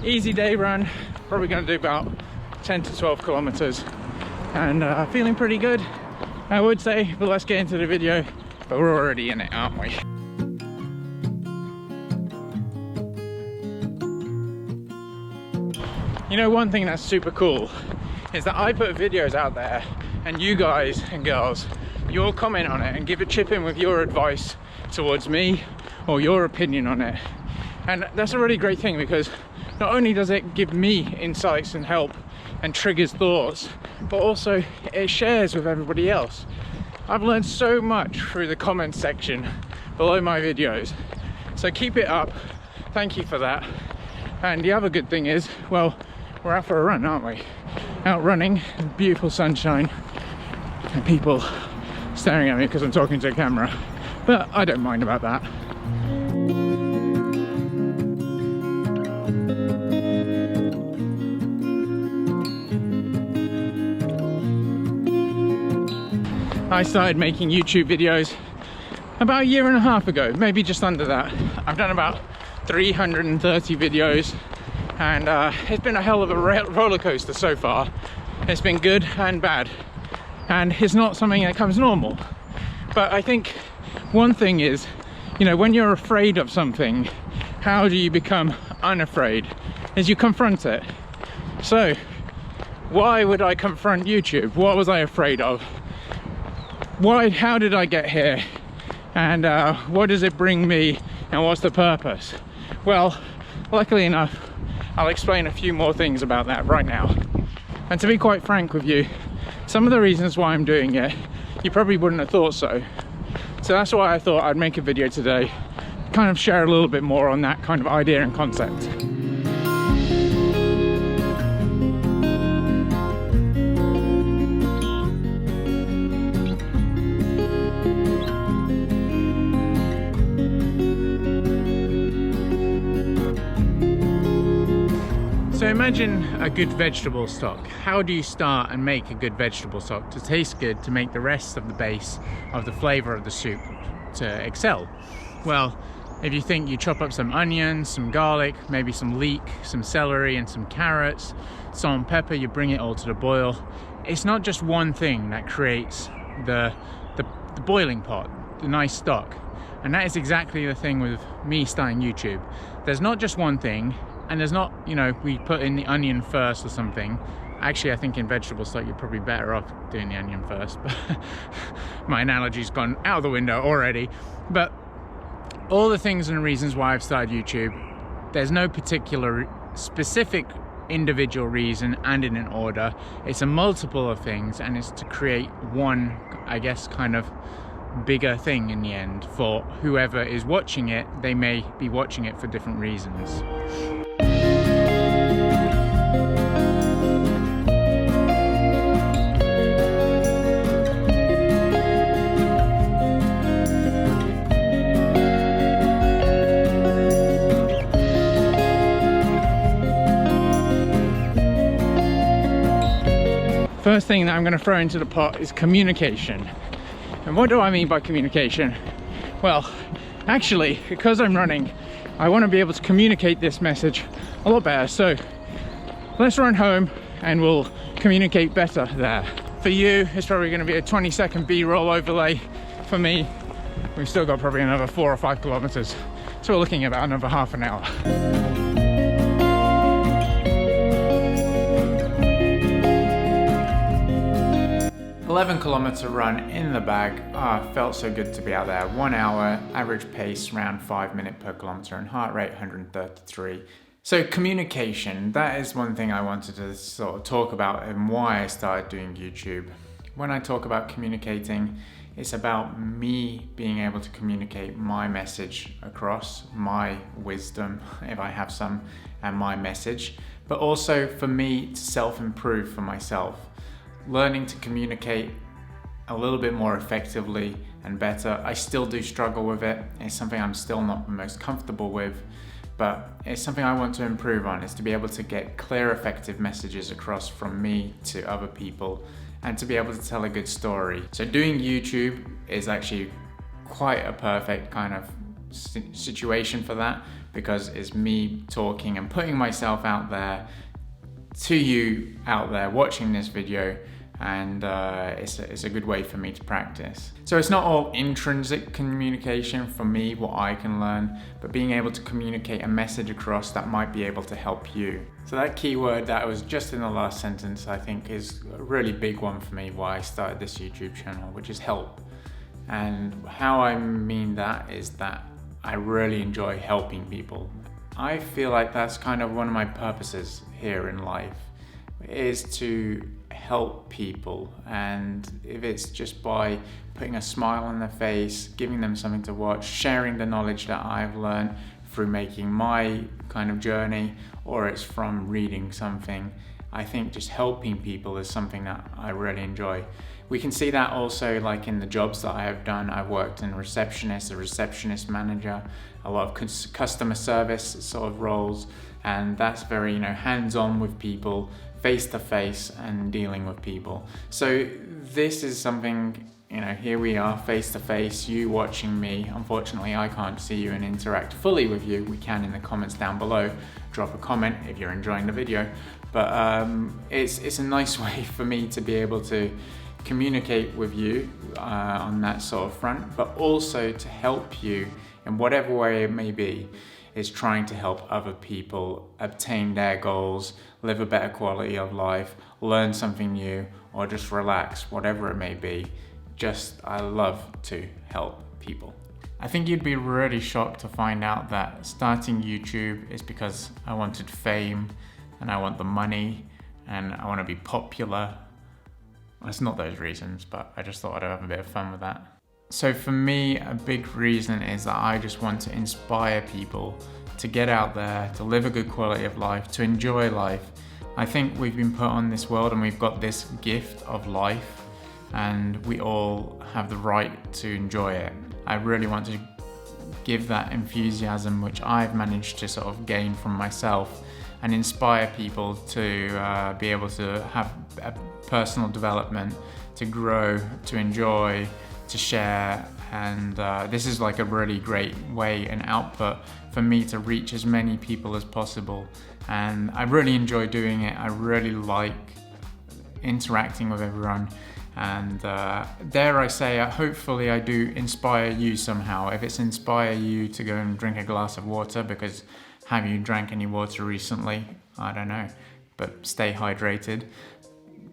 easy day run, probably going to do about 10 to 12 kilometers, and feeling pretty good, I would say. But let's get into the video. But we're already in it, aren't we? You know, one thing that's super cool is that I put videos out there, and you guys and girls, you'll comment on it and chip in with your advice towards me or your opinion on it. And that's a really great thing, because not only does it give me insights and help and triggers thoughts, but also it shares with everybody else. I've learned so much through the comment section below my videos, so keep it up. Thank you for that. And the other good thing is, well, we're out for a run, aren't we? Out running, beautiful sunshine, and people staring at me because I'm talking to a camera, but I don't mind about that. I started making YouTube videos about a year and a half ago, maybe just under that. I've done about 330 videos, and it's been a hell of a roller coaster so far. It's been good and bad, and it's not something that comes normal. But I think one thing is, you know, when you're afraid of something, how do you become unafraid? Is you confront it. So why would I confront YouTube? What was I afraid of? How did I get here? And what does it bring me, and what's the purpose? Well, luckily enough, I'll explain a few more things about that right now. And to be quite frank with you, some of the reasons why I'm doing it, you probably wouldn't have thought so. So that's why I thought I'd make a video today, kind of share a little bit more on that kind of idea and concept. So imagine a good vegetable stock. How do you start and make a good vegetable stock to taste good, to make the rest of the base of the flavor of the soup to excel? Well, if you think you chop up some onions, some garlic, maybe some leek, some celery and some carrots, salt and pepper, you bring it all to the boil. It's not just one thing that creates the boiling pot, the nice stock. And that is exactly the thing with me starting YouTube. There's not just one thing. And there's not, you know, we put in the onion first or something. Actually, I think in vegetable stock, you're probably better off doing the onion first. But my analogy's gone out of the window already. But all the things and reasons why I've started YouTube, there's no particular specific individual reason and in an order. It's a multiple of things, and it's to create one, I guess, kind of bigger thing in the end. For whoever is watching it, they may be watching it for different reasons. First thing that I'm going to throw into the pot is communication. And what do I mean by communication? Well, actually, because I'm running, I want to be able to communicate this message a lot better. So let's run home and we'll communicate better there. For you, it's probably going to be a 20-second B-roll overlay. For me, we've still got probably another 4 or 5 kilometers. So we're looking at about another half an hour. 11-kilometer run in the bag. Felt so good to be out there. 1 hour, average pace around 5 minutes per kilometer, and heart rate 133. So communication, that is one thing I wanted to sort of talk about and why I started doing YouTube. When I talk about communicating, it's about me being able to communicate my message across, my wisdom, if I have some, and my message, but also for me to self-improve for myself. Learning to communicate a little bit more effectively and better. I still do struggle with it. It's something I'm still not the most comfortable with, but it's something I want to improve on, is to be able to get clear, effective messages across from me to other people and to be able to tell a good story. So doing YouTube is actually quite a perfect kind of situation for that, because it's me talking and putting myself out there to you out there watching this video, and it's a good way for me to practice. So it's not all intrinsic communication for me, what I can learn, but being able to communicate a message across that might be able to help you. So that keyword that was just in the last sentence, I think is a really big one for me, why I started this YouTube channel, which is help. And how I mean that is that I really enjoy helping people. I feel like that's kind of one of my purposes here in life, is to help people. And if it's just by putting a smile on their face, giving them something to watch, sharing the knowledge that I've learned through making my kind of journey, or it's from reading something, I think just helping people is something that I really enjoy. We can see that also like in the jobs that I have done. I've worked in a receptionist manager, a lot of customer service sort of roles, and that's very, hands-on with people, face-to-face and dealing with people. So this is something, here we are face-to-face, you watching me. Unfortunately, I can't see you and interact fully with you. We can in the comments down below. Drop a comment if you're enjoying the video. But it's a nice way for me to be able to communicate with you on that sort of front, but also to help you in whatever way it may be, is trying to help other people obtain their goals, live a better quality of life, learn something new, or just relax, whatever it may be. I love to help people. I think you'd be really shocked to find out that starting YouTube is because I wanted fame and I want the money and I want to be popular. Well, it's not those reasons, but I just thought I'd have a bit of fun with that. So for me, a big reason is that I just want to inspire people to get out there, to live a good quality of life, to enjoy life. I think we've been put on this world and we've got this gift of life, and we all have the right to enjoy it. I really want to give that enthusiasm which I've managed to sort of gain from myself and inspire people to be able to have a personal development, to grow, to enjoy, to share. And this is like a really great way and output for me to reach as many people as possible. And I really enjoy doing it. I really like interacting with everyone. And dare I say, hopefully I do inspire you somehow. If it's inspire you to go and drink a glass of water, because have you drank any water recently? I don't know, but stay hydrated.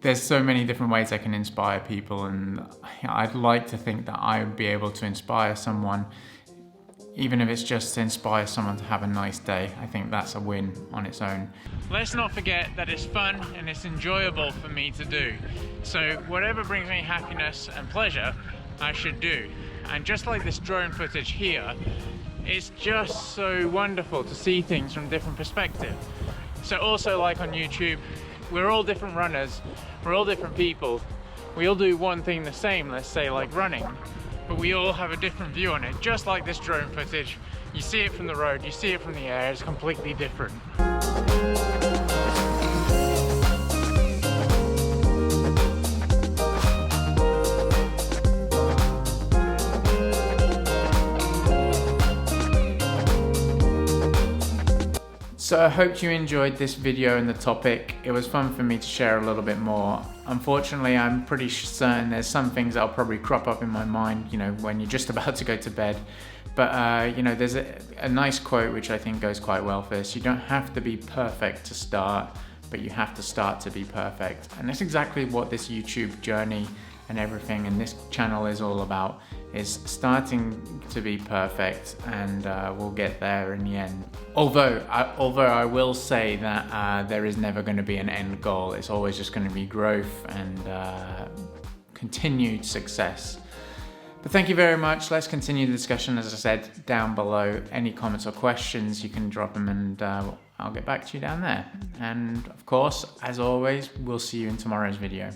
There's so many different ways I can inspire people, and I'd like to think that I would be able to inspire someone, even if it's just to inspire someone to have a nice day. I think that's a win on its own. Let's not forget that it's fun and it's enjoyable for me to do. So whatever brings me happiness and pleasure, I should do. And just like this drone footage here, it's just so wonderful to see things from different perspectives. So also, like on YouTube, we're all different runners, we're all different people. We all do one thing the same, let's say like running, but we all have a different view on it. Just like this drone footage, you see it from the road, you see it from the air, it's completely different. So I hope you enjoyed this video and the topic. It was fun for me to share a little bit more. Unfortunately, I'm pretty certain there's some things that'll probably crop up in my mind, when you're just about to go to bed. But, there's a nice quote which I think goes quite well for this. You don't have to be perfect to start, but you have to start to be perfect. And that's exactly what this YouTube journey and everything and this channel is all about, is starting to be perfect, and we'll get there in the end. Although I will say that there is never going to be an end goal. It's always just going to be growth and continued success. But thank you very much. Let's continue the discussion, as I said, down below. Any comments or questions, you can drop them and I'll get back to you down there. And of course, as always, we'll see you in tomorrow's video.